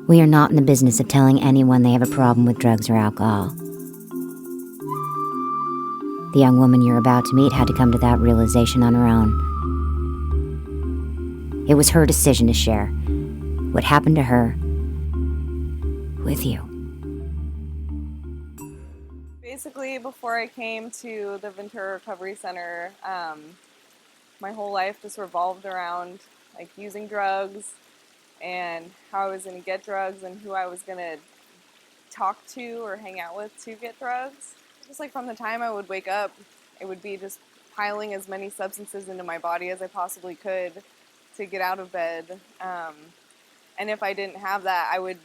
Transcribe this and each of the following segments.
We are not in the business of telling anyone they have a problem with drugs or alcohol. The young woman you're about to meet had to come to that realization on her own. It was her decision to share what happened to her with you. Basically, before I came to the Ventura Recovery Center, my whole life just revolved around like using drugs and how I was going to get drugs and who I was going to talk to or hang out with to get drugs. Just like from the time I would wake up, it would be just piling as many substances into my body as I possibly could to get out of bed. And if I didn't have that, I would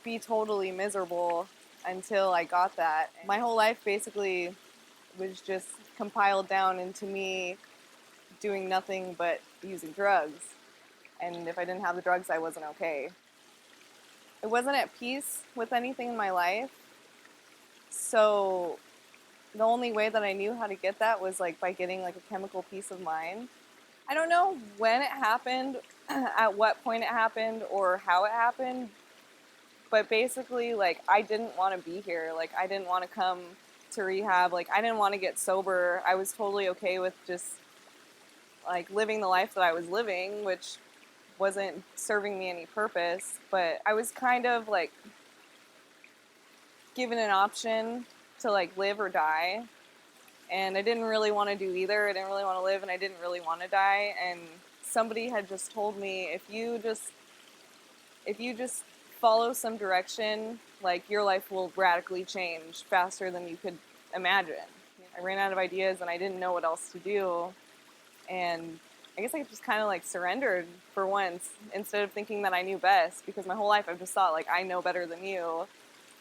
be totally miserable until I got that. My whole life basically was just compiled down into me doing nothing but using drugs. And if I didn't have the drugs, I wasn't okay. I wasn't at peace with anything in my life. So the only way that I knew how to get that was like by getting like a chemical peace of mind. I don't know when it happened, at what point it happened, or how it happened. But basically, like, I didn't want to be here. Like, I didn't want to come to rehab. Like, I didn't want to get sober. I was totally okay with just like living the life that I was living, which wasn't serving me any purpose. But I was kind of like given an option to like live or die. And I didn't really want to do either. I didn't really want to live and I didn't really want to die. And somebody had just told me, if you just follow some direction, like your life will radically change faster than you could imagine. I ran out of ideas and I didn't know what else to do. And I guess I just kind of like surrendered for once instead of thinking that I knew best, because my whole life I've just thought like I know better than you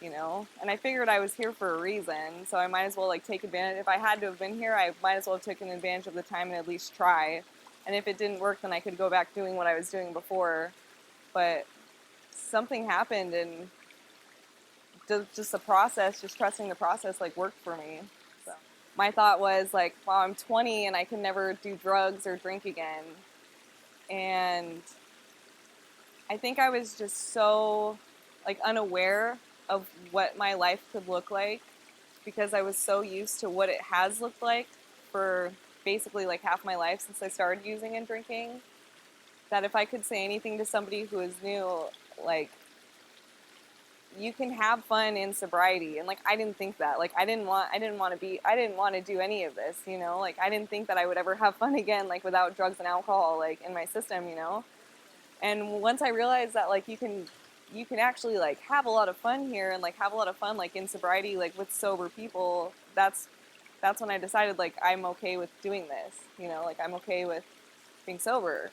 know? And I figured I was here for a reason, so I might as well like take advantage. If I had to have been here, I might as well have taken advantage of the time and at least try. And if it didn't work, then I could go back doing what I was doing before. But something happened and just the process, just trusting the process like worked for me. So my thought was like, wow, I'm 20 and I can never do drugs or drink again. And I think I was just so like unaware of what my life could look like, because I was so used to what it has looked like for basically like half my life since I started using and drinking, that if I could say anything to somebody who is new, like, you can have fun in sobriety. And like, I didn't think that, like, I didn't want to do any of this, you know, like I didn't think that I would ever have fun again, like without drugs and alcohol, like in my system, you know? And once I realized that like you can actually like have a lot of fun here and like have a lot of fun like in sobriety, like with sober people, that's when I decided like I'm okay with doing this, you know, like I'm okay with being sober.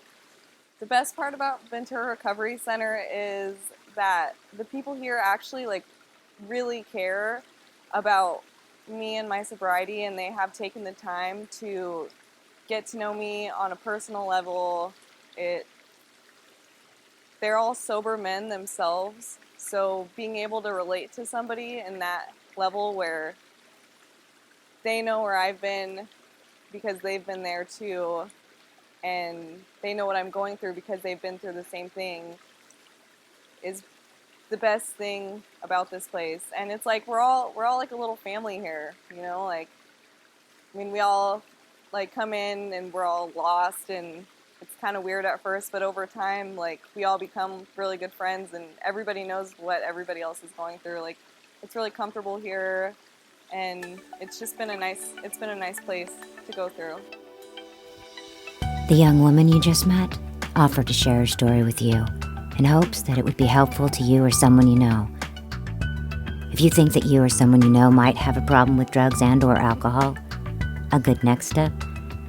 The best part about Ventura Recovery Center is that the people here actually like really care about me and my sobriety, and they have taken the time to get to know me on a personal level. They're all sober men themselves, so being able to relate to somebody in that level where they know where I've been because they've been there too, and they know what I'm going through because they've been through the same thing, is the best thing about this place. And it's like we're all like a little family here, you know, like, I mean, we all like come in and we're all lost, and it's kind of weird at first, but over time, like, we all become really good friends and everybody knows what everybody else is going through. Like, it's really comfortable here, and it's just been a nice place to go through. The young woman you just met offered to share her story with you in hopes that it would be helpful to you or someone you know. If you think that you or someone you know might have a problem with drugs and or alcohol, a good next step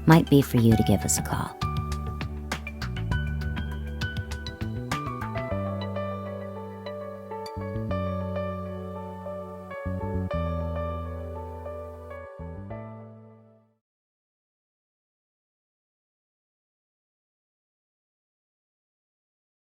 might be for you to give us a call.